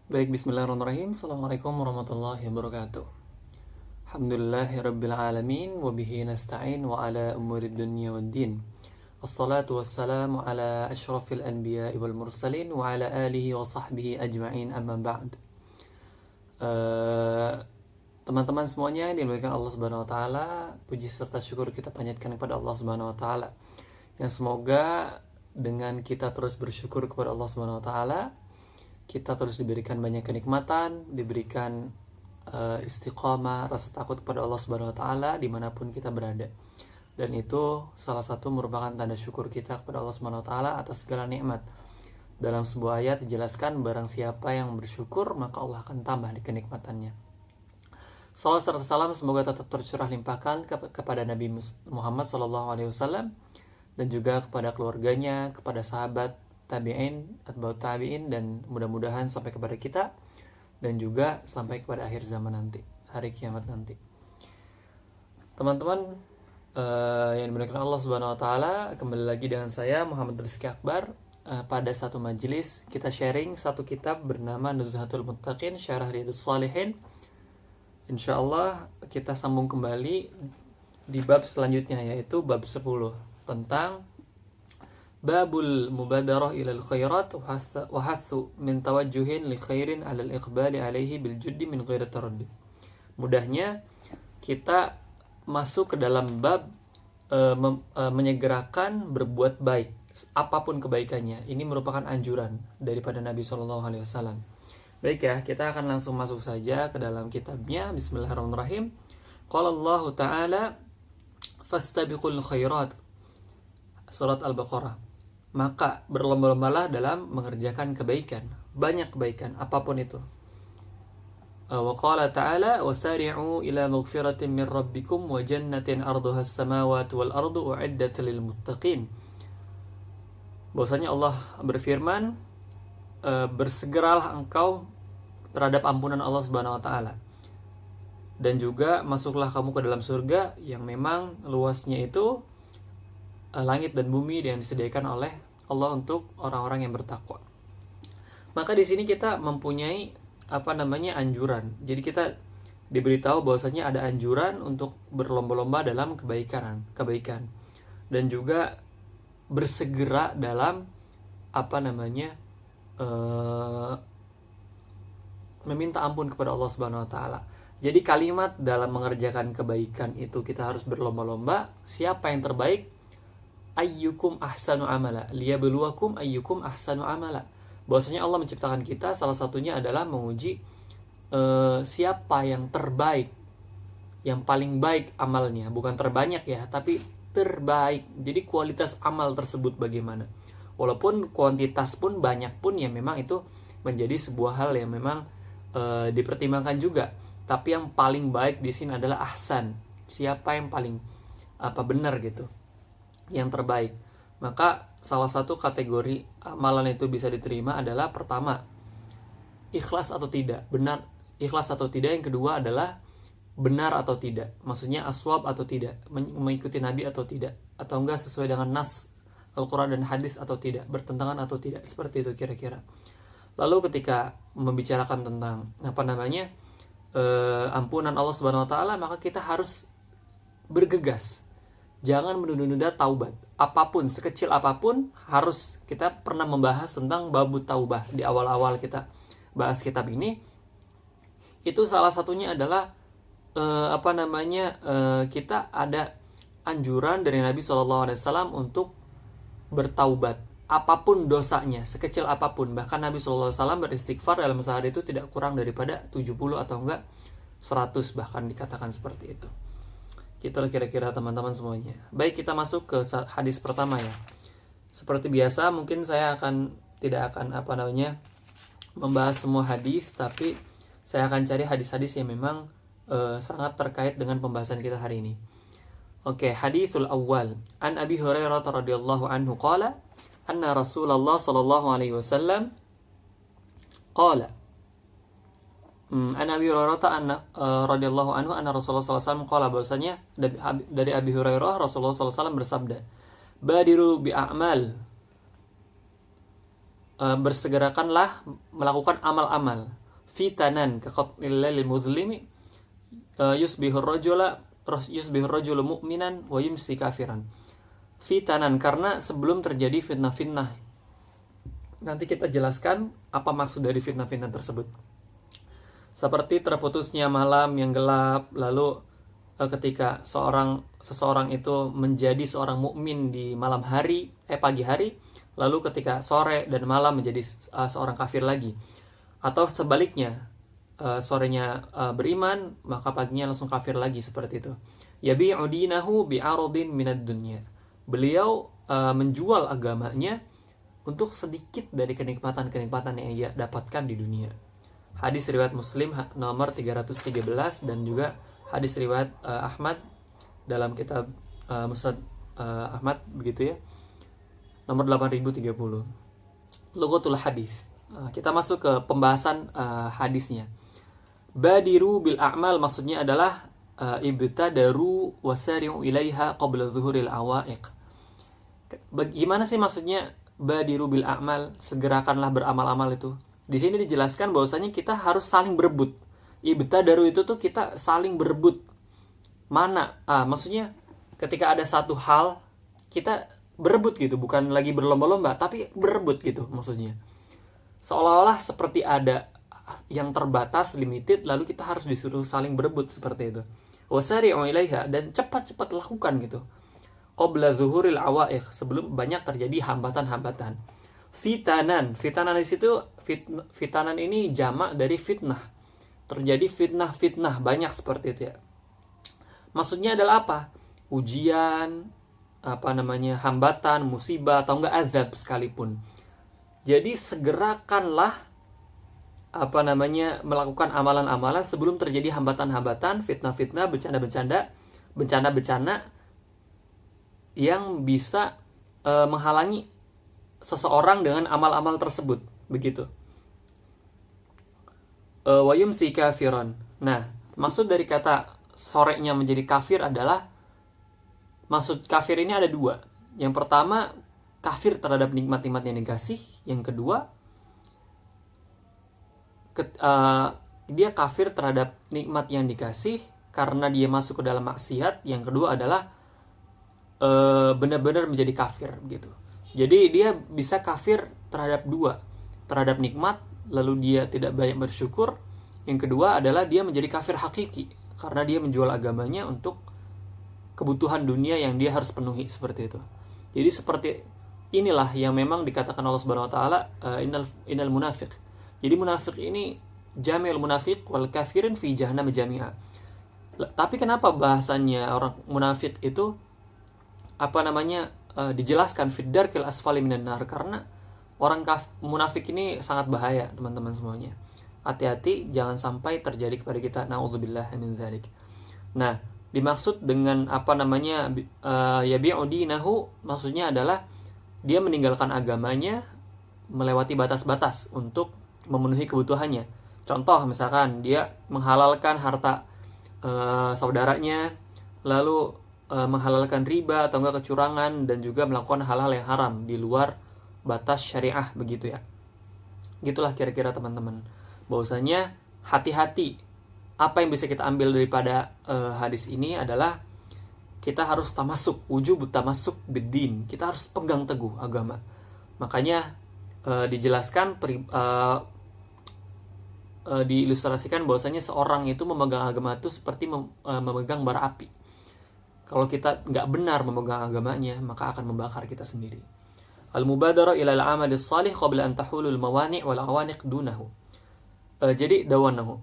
Baik, bismillahirrahmanirrahim. Assalamualaikum warahmatullahi wabarakatuh. Alhamdulillahirabbil alamin wa bihi nasta'in wa ala umurid dunya waddin. Assalatu wassalamu ala asyrafil anbiya'i wal mursalin wa ala alihi wa sahbihi ajma'in, amma ba'd. Teman-teman semuanya yang dimuliakan Allah Subhanahu wa taala, puji serta syukur kita panjatkan kepada Allah Subhanahu wa taala. Yang semoga dengan kita terus bersyukur kepada Allah Subhanahu wa taala, kita terus diberikan banyak kenikmatan, diberikan istiqamah, rasa takut kepada Allah Subhanahu wa taala dimanapun kita berada. Dan itu salah satu merupakan tanda syukur kita kepada Allah Subhanahu wa taala atas segala nikmat. Dalam sebuah ayat dijelaskan, barang siapa yang bersyukur maka Allah akan tambah di kenikmatannya. Salawat serta salam semoga tetap tercurah limpahkan kepada Nabi Muhammad SAW dan juga kepada keluarganya, kepada sahabat tabi'in, atba'ut tabi'in, dan mudah-mudahan sampai kepada kita dan juga sampai kepada akhir zaman nanti, hari kiamat nanti. Teman-teman yang dimuliakan Allah Subhanahu wa taala, kembali lagi dengan saya Muhammad Rizky Akbar. Pada satu majelis kita sharing satu kitab bernama Nuzhatul Muttaqin Syarah Riyadhus Shalihin. Insyaallah kita sambung kembali di bab selanjutnya, yaitu bab 10 tentang Babul mubadarah ilal khairat wa hathu min tawajjuhin li khairin alal iqbali alaihi bil juddi min ghairi taraddud. Mudahnya kita masuk ke dalam bab menyegerakan berbuat baik, apapun kebaikannya. Ini merupakan anjuran daripada Nabi SAW. Baik ya, kita akan langsung masuk saja ke dalam kitabnya. Bismillahirrahmanirrahim. Qala Allah Ta'ala fastabiqul khairat, surat Al-Baqarah. Maka berlomba-lombalah dalam mengerjakan kebaikan, banyak kebaikan, apapun itu. Wa qala ta'ala wasari'u ila maghfiratin min rabbikum wa jannatin arduha as-samawati wal ardu u'iddat lil muttaqin. Bahwasanya Allah berfirman, bersegeralah engkau terhadap ampunan Allah Subhanahu wa taala. Dan juga masuklah kamu ke dalam surga yang memang luasnya itu langit dan bumi yang disediakan oleh Allah untuk orang-orang yang bertakwa. Maka di sini kita mempunyai anjuran. Jadi kita diberitahu bahwasanya ada anjuran untuk berlomba-lomba dalam kebaikan dan juga bersegera dalam meminta ampun kepada Allah Subhanahu wa taala. Jadi kalimat dalam mengerjakan kebaikan itu kita harus berlomba-lomba, siapa yang terbaik? Ayyukum ahsanu amala liyabluwakum ayyukum ahsanu amala. Bahwasanya Allah menciptakan kita, salah satunya adalah menguji siapa yang terbaik, yang paling baik amalnya, bukan terbanyak ya, tapi terbaik. Jadi kualitas amal tersebut bagaimana? Walaupun kuantitas pun banyak pun ya memang itu menjadi sebuah hal yang memang dipertimbangkan juga. Tapi yang paling baik di sini adalah ahsan. Siapa yang paling benar gitu, yang terbaik. Maka salah satu kategori amalan itu bisa diterima adalah pertama, ikhlas atau tidak, benar, ikhlas atau tidak. Yang kedua adalah benar atau tidak, maksudnya aswab atau tidak, mengikuti Nabi atau tidak, atau enggak sesuai dengan nas Al-Quran dan hadis atau tidak, bertentangan atau tidak, seperti itu kira-kira. Lalu ketika membicarakan tentang ampunan Allah Subhanahu wa taala, maka kita harus bergegas. Jangan menunda-nunda taubat. Apapun, sekecil apapun, harus kita pernah membahas tentang babut taubah di awal-awal kita bahas kitab ini. Itu salah satunya adalah kita ada anjuran dari Nabi SAW untuk bertaubat. Apapun dosanya, sekecil apapun. Bahkan Nabi SAW beristighfar dalam sehari itu tidak kurang daripada 70 atau enggak 100, bahkan dikatakan seperti itu. Itulah kira-kira teman-teman semuanya. Baik, kita masuk ke hadis pertama ya. Seperti biasa, mungkin saya tidak akan membahas semua hadis, tapi saya akan cari hadis-hadis yang memang sangat terkait dengan pembahasan kita hari ini. Oke, hadisul awal. An Abi Hurairah radhiyallahu anhu qala anna Rasulullah sallallahu alaihi wasallam qala An Abi Hurairah radhiyallahu anhu anna Rasulullah sallallahu alaihi wasallam qala, bahwasanya dari Abi Hurairah Rasulullah sallallahu alaihi wasallam bersabda, badiru bi a'mal, bersegerakanlah melakukan amal-amal. fitanan ka qatlil lailil muzlimi yusbihur rajulu mu'minan wa yumsi kafiran. Fitanan karena sebelum terjadi fitnah-fitnah. Nanti kita jelaskan apa maksud dari fitnah-fitnah tersebut. Seperti terputusnya malam yang gelap, lalu ketika seseorang itu menjadi seorang mukmin di malam hari, pagi hari, lalu ketika sore dan malam menjadi seorang kafir lagi. Atau sebaliknya, sorenya beriman, maka paginya langsung kafir lagi, seperti itu. Yabi'u dinahu bi'aradin minad dunya. Beliau menjual agamanya untuk sedikit dari kenikmatan-kenikmatan yang ia dapatkan di dunia. Hadis riwayat Muslim nomor 313 dan juga hadis riwayat Ahmad dalam kitab Musnad Ahmad, begitu ya, nomor 8030. Lughatul hadis. Kita masuk ke pembahasan hadisnya. Badiru bil a'mal maksudnya adalah ibtadaru wasari'u ilaiha qabla zuhuril awaiq. Bagaimana sih maksudnya badiru bil a'mal, segerakanlah beramal-amal itu? Di sini dijelaskan bahwasanya kita harus saling berebut. Ibtadaru itu tuh kita saling berebut. Mana? Maksudnya ketika ada satu hal kita berebut gitu, bukan lagi berlomba-lomba, tapi berebut gitu maksudnya. Seolah-olah seperti ada yang terbatas, limited, lalu kita harus disuruh saling berebut seperti itu. Wasari'u ilaiha, dan cepat-cepat lakukan gitu. Qabla zuhuril awaiq, sebelum banyak terjadi hambatan-hambatan. Fitanan di situ fitanan ini jamak dari fitnah. Terjadi fitnah banyak seperti itu ya. Maksudnya adalah apa? Ujian, hambatan, musibah atau enggak azab sekalipun. Jadi segerakanlah melakukan amalan-amalan sebelum terjadi hambatan-hambatan, fitnah-fitnah, bencana-bencana yang bisa menghalangi seseorang dengan amal-amal tersebut, begitu. Wa yumsi kafiran. Nah, maksud dari kata sorenya menjadi kafir adalah, maksud kafir ini ada dua. Yang pertama, kafir terhadap nikmat-nikmat yang dikasih. Yang kedua, dia kafir terhadap nikmat yang dikasih karena dia masuk ke dalam maksiat. Yang kedua adalah benar-benar menjadi kafir gitu. Jadi dia bisa kafir terhadap dua, terhadap nikmat, lalu dia tidak banyak bersyukur. Yang kedua adalah dia menjadi kafir hakiki karena dia menjual agamanya untuk kebutuhan dunia yang dia harus penuhi, seperti itu. Jadi seperti inilah yang memang dikatakan Allah Subhanahu wa taala, innal munafiq. Jadi munafik ini jamil munafiq wal kafirin fi jahannam jami'a. Tapi kenapa bahasanya orang munafik itu dijelaskan fid darkil asfali minan nar? Karena orang munafik ini sangat bahaya, teman-teman semuanya. Hati-hati jangan sampai terjadi kepada kita, naudzubillah min dzalik. Nah, dimaksud dengan yabi'u dinahu, maksudnya adalah dia meninggalkan agamanya, melewati batas-batas untuk memenuhi kebutuhannya. Contoh misalkan dia menghalalkan harta saudaranya, lalu menghalalkan riba atau enggak kecurangan, dan juga melakukan hal-hal yang haram di luar batas syariah, begitu ya. Gitulah kira-kira teman-teman. Bahwasanya hati-hati. Apa yang bisa kita ambil daripada hadis ini adalah kita harus tamasuk, wujub tamasuk biddin. Kita harus pegang teguh agama. Makanya dijelaskan diilustrasikan bahwasanya seorang itu memegang agama itu seperti memegang bara api. Kalau kita nggak benar memegang agamanya, maka akan membakar kita sendiri. Al-mubadarah ila al-amal as-salih qabla an tahulul mawani' wal awaniq dunahu. Jadi dawanahu.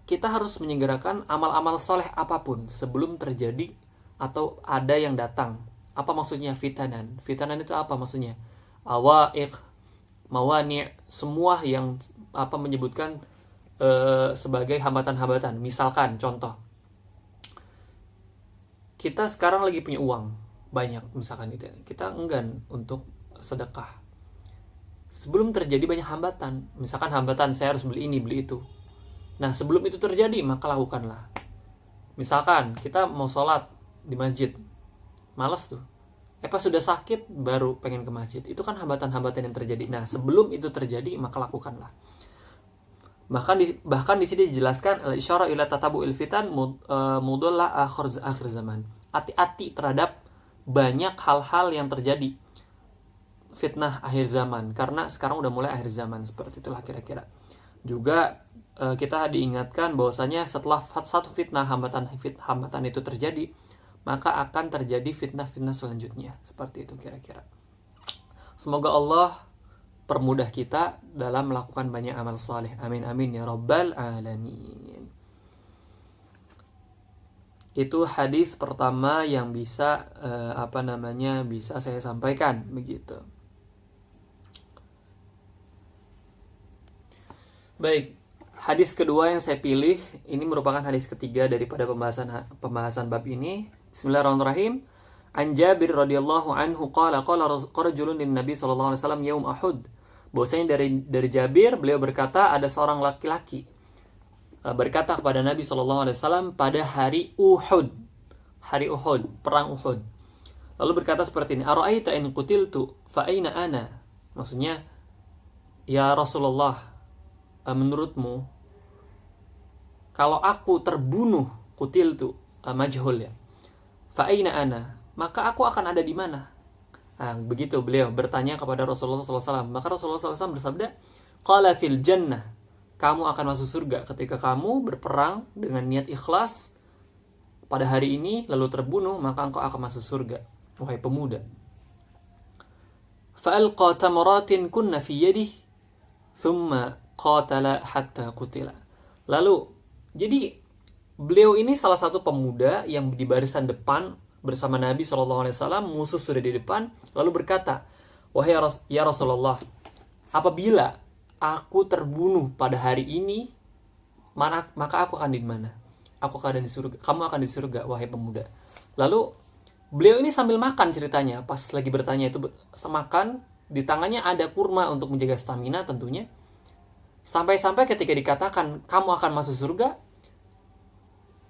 Kita harus menyegerakan amal-amal saleh apapun sebelum terjadi atau ada yang datang. Apa maksudnya fitanan? Fitanan itu apa maksudnya? Awaiq, mawani', semua yang menyebutkan sebagai hambatan-hambatan. Misalkan contoh, kita sekarang lagi punya uang banyak, misalkan itu, kita enggan untuk sedekah sebelum terjadi banyak hambatan. Misalkan hambatan, saya harus beli ini, beli itu. Nah, sebelum itu terjadi, maka lakukanlah. Misalkan kita mau sholat di masjid, malas tuh, pas sudah sakit baru pengen ke masjid, itu kan hambatan-hambatan yang terjadi. Nah, sebelum itu terjadi, maka lakukanlah. Bahkan di sini dijelaskan al-isyara ila tatabu'il fitan mudallah akhir zaman. Hati-hati terhadap banyak hal-hal yang terjadi fitnah akhir zaman, karena sekarang udah mulai akhir zaman, seperti itulah kira-kira. Juga kita diingatkan bahwasanya setelah satu hambatan itu terjadi, maka akan terjadi fitnah-fitnah selanjutnya, seperti itu kira-kira. Semoga Allah permudah kita dalam melakukan banyak amal saleh. Amin amin ya rabbal alamin. Itu hadis pertama yang bisa bisa saya sampaikan begitu. Baik, hadis kedua yang saya pilih ini merupakan hadis ketiga daripada pembahasan bab ini. Bismillahirrahmanirrahim. An Jabir radhiyallahu anhu qala rajulun lin Nabi sallallahu alaihi wasallam yaum Uhud. Bahwasanya dari Jabir, beliau berkata, ada seorang laki-laki berkata kepada Nabi sallallahu alaihi wasallam pada hari Uhud, perang Uhud. Lalu berkata seperti ini, ara'aita in qutiltu fa aina ana? Maksudnya, ya Rasulullah, menurutmu kalau aku terbunuh, qutiltu majhul ya, fa aina ana, maka aku akan ada di mana? Nah, begitu beliau bertanya kepada Rasulullah SAW. Maka Rasulullah SAW bersabda, qala fil jannah, kamu akan masuk surga ketika kamu berperang dengan niat ikhlas pada hari ini lalu terbunuh, maka engkau akan masuk surga, wahai pemuda. Fa'alqa tamaratin kunna fi yadihi thumma qatala hatta qutila. Lalu, jadi beliau ini salah satu pemuda yang di barisan depan bersama Nabi SAW, musuh sudah di depan, lalu berkata, wahai ya Rasulullah, apabila aku terbunuh pada hari ini, maka aku akan di mana? Aku akan di surga. Kamu akan di surga, wahai pemuda. Lalu beliau ini sambil makan ceritanya, pas lagi bertanya itu semakan, di tangannya ada kurma untuk menjaga stamina tentunya. Sampai-sampai ketika dikatakan kamu akan masuk surga,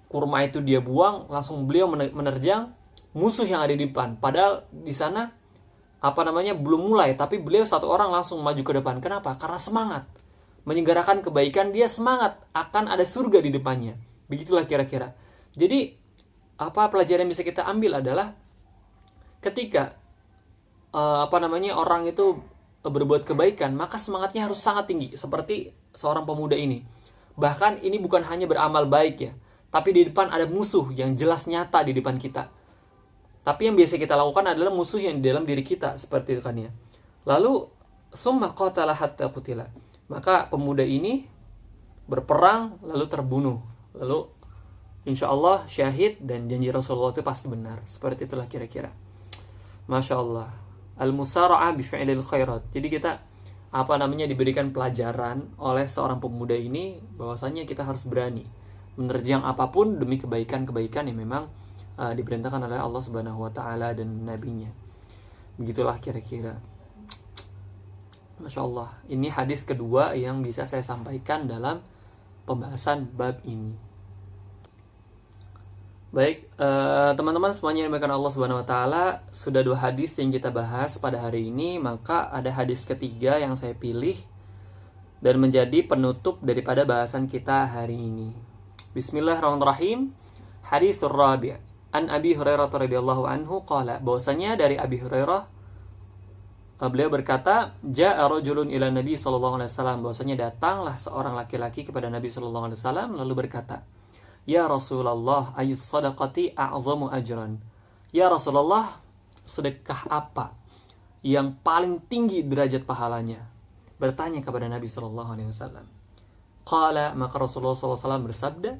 kurma itu dia buang, langsung beliau menerjang musuh yang ada di depan. Padahal di sana belum mulai, tapi beliau satu orang langsung maju ke depan. Kenapa? Karena semangat menyegarkan kebaikan, dia semangat akan ada surga di depannya. Begitulah kira-kira. Jadi pelajaran yang bisa kita ambil adalah ketika orang itu berbuat kebaikan, maka semangatnya harus sangat tinggi, seperti seorang pemuda ini. Bahkan ini bukan hanya beramal baik ya, tapi di depan ada musuh yang jelas nyata di depan kita. Tapi yang biasa kita lakukan adalah musuh yang di dalam diri kita, seperti itu kan ya. Lalu summa qatala hatta qutila. Maka pemuda ini berperang lalu terbunuh. Lalu insya Allah syahid, dan janji Rasulullah itu pasti benar. Seperti itulah kira-kira. Masya Allah. Al-musara'ah bifi'lil khairat. Jadi kita diberikan pelajaran oleh seorang pemuda ini bahwasanya kita harus berani menerjang apapun demi kebaikan-kebaikan yang memang diperintahkan oleh Allah Subhanahu wa taala dan nabinya. Begitulah kira-kira. Masya Allah. Ini hadis kedua yang bisa saya sampaikan dalam pembahasan bab ini. Baik, teman-teman semuanya yang dimuliakan Allah Subhanahu wa taala, sudah 2 hadis yang kita bahas pada hari ini, maka ada hadis ketiga yang saya pilih dan menjadi penutup daripada bahasan kita hari ini. Bismillahirrahmanirrahim. Haditsur rabi'. An Abi Hurairah radhiyallahu anhu qala, bahwasanya dari Abi Hurairah beliau berkata, ja'a rajulun ila Nabi sallallahu alaihi wasallam, bahwasanya datanglah seorang laki-laki kepada Nabi sallallahu alaihi wasallam lalu berkata, ya Rasulullah, ayyus sadaqati a'zamu ajran. Ya Rasulullah, sedekah apa yang paling tinggi derajat pahalanya? Bertanya kepada Nabi sallallahu alaihi wasallam. Qala, maka Rasulullah sallallahu alaihi wasallam bersabda,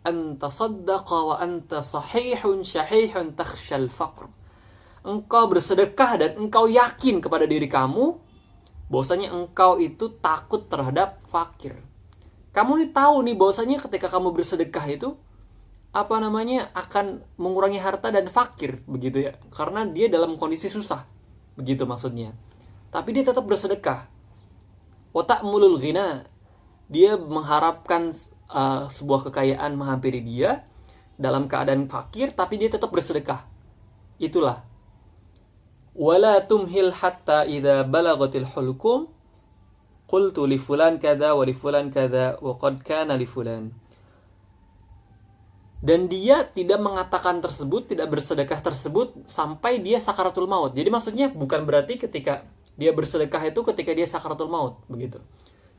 anta saddaqa wa anta sahihun syahihun takhshal faqr. Engkau bersedekah dan engkau yakin kepada diri kamu bahwasanya engkau itu takut terhadap fakir. Kamu nih tahu nih bahwasanya ketika kamu bersedekah itu akan mengurangi harta dan fakir, begitu ya. Karena dia dalam kondisi susah. Begitu maksudnya. Tapi dia tetap bersedekah. Wa ta'mulul ghina. Dia mengharapkan sebuah kekayaan menghampiri dia dalam keadaan fakir, tapi dia tetap bersedekah. Itulah. Wala tumhil hatta idza balagatil hulqum qultu li fulan kada wa li fulan kada wa qad kana li fulan. Dan dia tidak mengatakan tersebut, tidak bersedekah tersebut sampai dia sakaratul maut. Jadi maksudnya bukan berarti ketika dia bersedekah itu ketika dia sakaratul maut, begitu.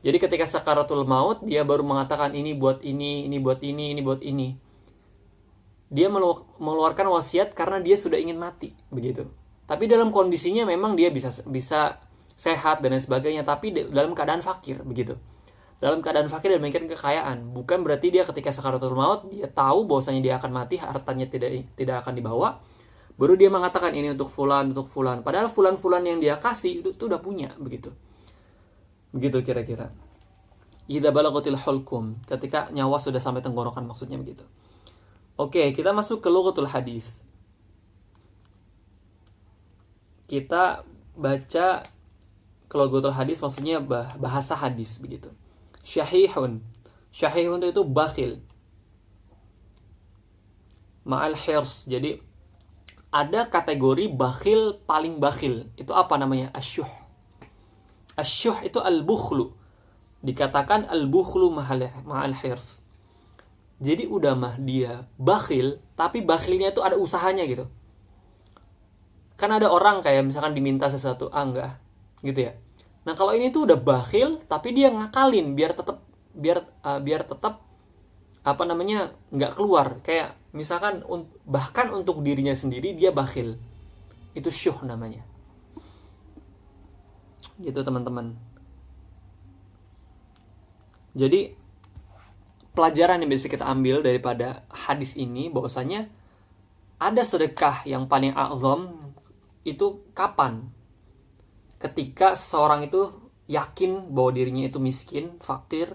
Jadi ketika sakaratul maut dia baru mengatakan ini buat ini buat ini buat ini. Dia mengeluarkan wasiat karena dia sudah ingin mati, begitu. Tapi dalam kondisinya memang dia bisa sehat dan lain sebagainya, tapi dalam keadaan fakir, begitu. Dalam keadaan fakir dan memikirkan kekayaan. Bukan berarti dia ketika sakaratul maut dia tahu bahwasanya dia akan mati, hartanya tidak akan dibawa, baru dia mengatakan ini untuk fulan. Padahal fulan yang dia kasih itu udah punya, begitu. Begitu kira-kira. Idza balaghatil hulqum, ketika nyawa sudah sampai tenggorokan, maksudnya begitu. Oke, kita masuk ke lughatul hadis. Kita baca ke lughatul hadis, maksudnya bahasa hadis, begitu. Syahihun itu bakhil ma'al hirs. Jadi ada kategori bakhil, paling bakhil itu apa namanya? Asyuh itu al-bukhlu, dikatakan al-bukhlu ma'al hirs. Jadi udah mah dia bakhil, tapi bakhilnya itu ada usahanya gitu. Kan ada orang kayak misalkan diminta sesuatu, enggak gitu ya. Nah kalau ini tuh udah bakhil tapi dia ngakalin biar tetap apa namanya nggak keluar. Kayak misalkan bahkan untuk dirinya sendiri dia bakhil, itu syuh namanya. Gitu teman-teman. Jadi pelajaran yang bisa kita ambil daripada hadis ini bahwasanya ada sedekah yang paling a'zam itu kapan? Ketika seseorang itu yakin bahwa dirinya itu miskin, fakir,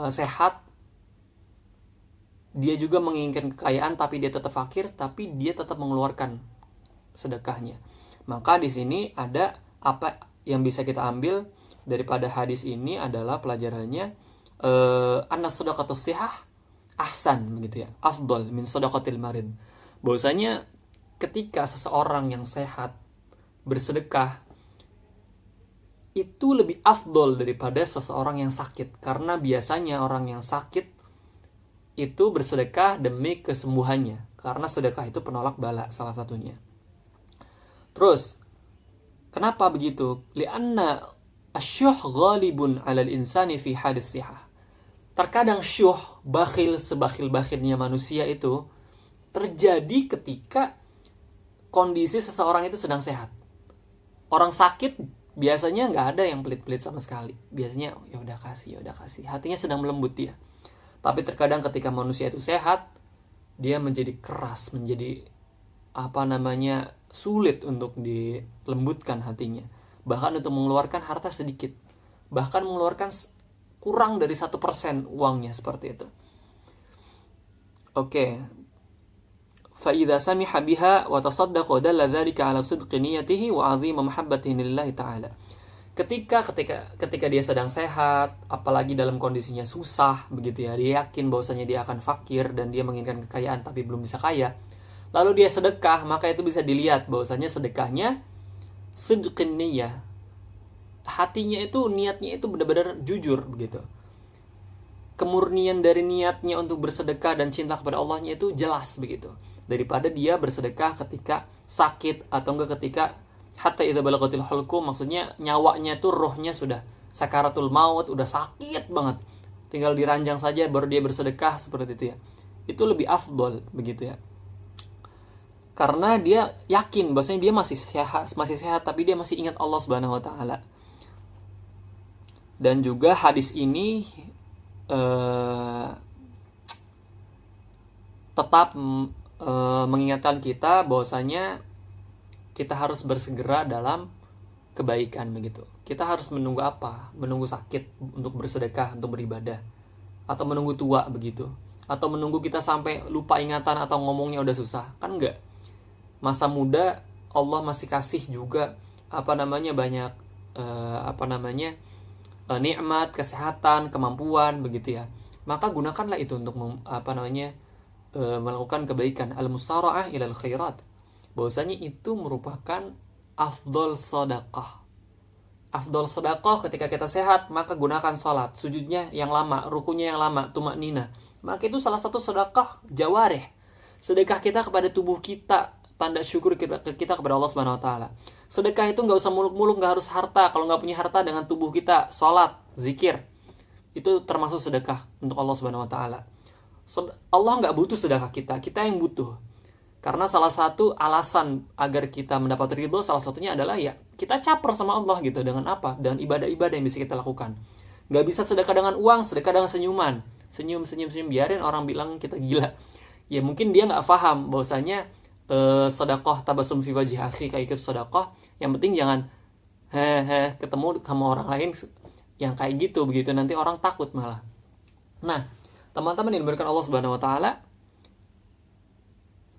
sehat, dia juga menginginkan kekayaan tapi dia tetap fakir, tapi dia tetap mengeluarkan sedekahnya. Maka di sini ada apa yang bisa kita ambil daripada hadis ini adalah pelajarannya anna shadaqatus sihah ahsan, begitu ya, afdal min shadaqatil marid. Bahwasanya ketika seseorang yang sehat bersedekah itu lebih afdol daripada seseorang yang sakit, karena biasanya orang yang sakit itu bersedekah demi kesembuhannya, karena sedekah itu penolak bala salah satunya. Terus kenapa begitu? Lianna asyuh ghalibun 'alal insani fi hadis sihah. Terkadang syuh, bakhil, sebakhil-bakhilnya manusia itu terjadi ketika kondisi seseorang itu sedang sehat. Orang sakit biasanya nggak ada yang pelit-pelit sama sekali. Biasanya ya udah kasih. Hatinya sedang melembut dia. Tapi terkadang ketika manusia itu sehat, dia menjadi keras, menjadi sulit untuk dilembutkan hatinya. Bahkan untuk mengeluarkan harta sedikit. Bahkan mengeluarkan kurang dari 1% uangnya, seperti itu. Oke. فَإِذَا سَمِحَ بِهَا وَتَصَدَّقَ دَلَّ ذَلِكَ عَلَى صِدْقِ نِيَّتِهِ وَعَظِيمَ مَحَبَّتِهِ لِلَّهِ تَعَالَى. Ketika dia sedang sehat, apalagi dalam kondisinya susah, begitu ya, dia yakin bahwasanya dia akan fakir dan dia menginginkan kekayaan tapi belum bisa kaya, lalu dia sedekah, maka itu bisa dilihat bahwasanya sedekahnya sidqin niyyah, hatinya itu, niatnya itu benar-benar jujur, begitu. Kemurnian dari niatnya untuk bersedekah dan cinta kepada Allahnya itu jelas, begitu, daripada dia bersedekah ketika sakit atau enggak ketika hatta idza balaghatil hulqum, maksudnya nyawanya itu, rohnya sudah sakaratul maut, udah sakit banget, tinggal diranjang saja baru dia bersedekah, seperti itu ya. Itu lebih afdol, begitu ya, karena dia yakin bahwasanya dia masih sehat tapi dia masih ingat Allah Subhanahu wa taala. Dan juga hadis ini tetap mengingatkan kita bahwasanya kita harus bersegera dalam kebaikan, begitu. Kita harus menunggu apa? Menunggu sakit untuk bersedekah, untuk beribadah, atau menunggu tua, begitu, atau menunggu kita sampai lupa ingatan atau ngomongnya udah susah, kan enggak. Masa muda Allah masih kasih juga banyak nikmat, kesehatan, kemampuan, begitu ya. Maka gunakanlah itu untuk melakukan kebaikan, al-musara'ah ilal khairat. Bahwasanya itu merupakan afdol sedekah. afdol sedekah ketika kita sehat, maka gunakan sholat, sujudnya yang lama, rukunya yang lama, tumaknina. Maka itu salah satu sedekah jawarih, sedekah kita kepada tubuh kita, tanda syukur kita kepada Allah Subhanahu Wa Taala. Sedekah itu nggak usah muluk-muluk, nggak harus harta. Kalau nggak punya harta, dengan tubuh kita, sholat, zikir, itu termasuk sedekah untuk Allah Subhanahu Wa Taala. Allah nggak butuh sedekah kita, kita yang butuh. Karena salah satu alasan agar kita mendapat ridho, salah satunya adalah ya kita caper sama Allah gitu. Dengan apa? Dengan ibadah-ibadah yang bisa kita lakukan. Nggak bisa sedekah dengan uang, sedekah dengan senyuman. Senyum, biarin orang bilang kita gila. Ya mungkin dia nggak paham bahwasanya sedekah tabasum fi wajhi akhi, kayak gitu sedekah. Yang penting jangan ketemu sama orang lain yang kayak gitu, begitu nanti orang takut malah. Nah, teman-teman yang diberikan Allah Subhanahu Wa Taala,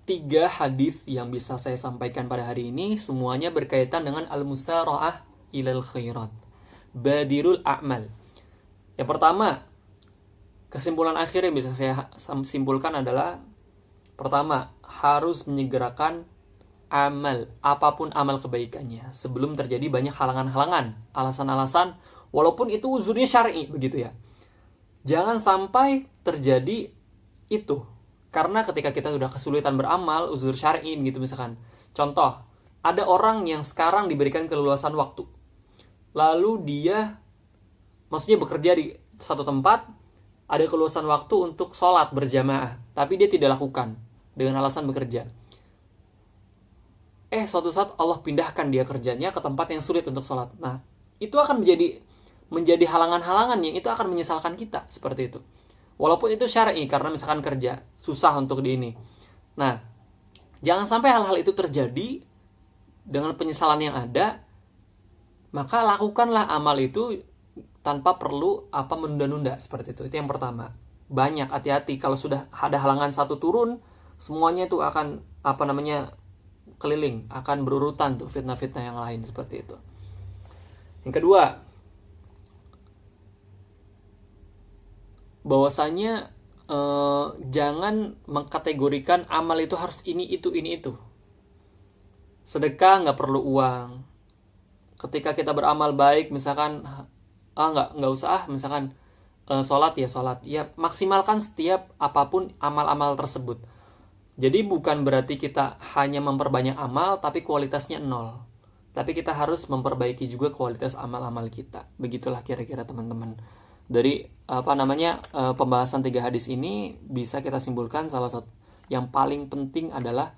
3 hadis yang bisa saya sampaikan pada hari ini semuanya berkaitan dengan al-musara'ah ilal khairat, badirul a'mal. Yang pertama, kesimpulan akhir yang bisa saya simpulkan adalah, pertama, harus menyegerakan amal, apapun amal kebaikannya, sebelum terjadi banyak halangan-halangan, alasan-alasan, walaupun itu uzurnya syar'i, begitu ya. Jangan sampai terjadi itu. Karena ketika kita sudah kesulitan beramal, uzur syar'i gitu misalkan. Contoh, ada orang yang sekarang diberikan keleluasan waktu. Lalu dia, maksudnya bekerja di satu tempat, ada keleluasan waktu untuk sholat berjamaah. Tapi dia tidak lakukan, dengan alasan bekerja. Suatu saat Allah pindahkan dia kerjanya ke tempat yang sulit untuk sholat. Nah, itu akan menjadi halangan-halangan yang itu akan menyesalkan kita, seperti itu. Walaupun itu syar'i, karena misalkan kerja susah untuk di ini. Nah, jangan sampai hal-hal itu terjadi dengan penyesalan yang ada. Maka lakukanlah amal itu tanpa perlu menunda-nunda, seperti itu. Itu yang pertama. Banyak hati-hati kalau sudah ada halangan satu turun, semuanya itu akan keliling, akan berurutan tuh fitnah-fitnah yang lain, seperti itu. Yang kedua, bahwasanya jangan mengkategorikan amal itu harus ini itu. Sedekah nggak perlu uang. Ketika kita beramal baik, misalkan nggak usah, misalkan sholat ya maksimalkan setiap apapun amal-amal tersebut. Jadi bukan berarti kita hanya memperbanyak amal tapi kualitasnya 0. Tapi kita harus memperbaiki juga kualitas amal-amal kita. Begitulah kira-kira teman-teman. Dari pembahasan 3 hadis ini bisa kita simpulkan salah satu yang paling penting adalah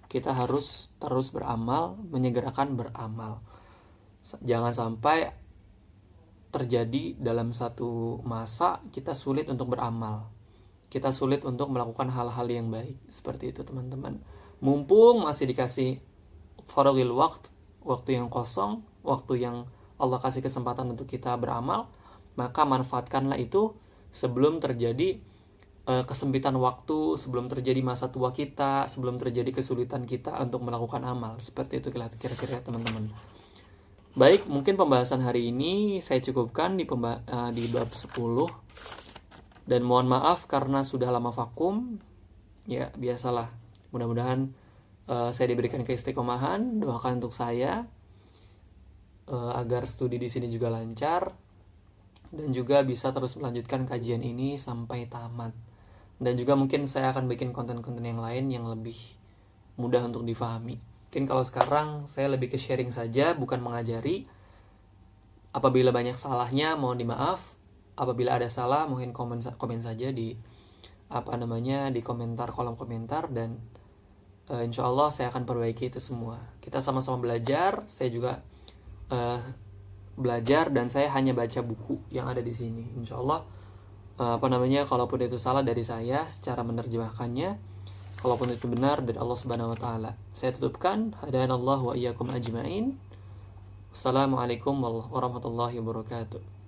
kita harus terus beramal, menyegerakan beramal. Jangan sampai terjadi dalam satu masa kita sulit untuk beramal, kita sulit untuk melakukan hal-hal yang baik, seperti itu teman-teman. Mumpung masih dikasih faragil waktu yang kosong, waktu yang Allah kasih kesempatan untuk kita beramal, maka manfaatkanlah itu sebelum terjadi kesempitan waktu, sebelum terjadi masa tua kita, sebelum terjadi kesulitan kita untuk melakukan amal. Seperti itu kira-kira teman-teman. Baik, mungkin pembahasan hari ini saya cukupkan di bab 10. Dan mohon maaf karena sudah lama vakum. Ya, biasalah. Mudah-mudahan saya diberikan keistiqomahan. Doakan untuk saya agar studi di sini juga lancar, dan juga bisa terus melanjutkan kajian ini sampai tamat. Dan juga mungkin saya akan bikin konten-konten yang lain yang lebih mudah untuk difahami. Mungkin kalau sekarang saya lebih ke sharing saja, bukan mengajari. Apabila banyak salahnya mohon dimaaf. Apabila ada salah mungkin komen saja di di kolom komentar, dan insya Allah saya akan perbaiki itu semua. Kita sama-sama belajar. Saya juga belajar, dan saya hanya baca buku yang ada di sini. Insya Allah kalaupun itu salah dari saya secara menerjemahkannya, kalaupun itu benar dari Allah Subhanahu Wa Taala. Saya tutupkan. Hadanallahu wa iyyakum ajma'in. Assalamualaikum warahmatullahi wabarakatuh.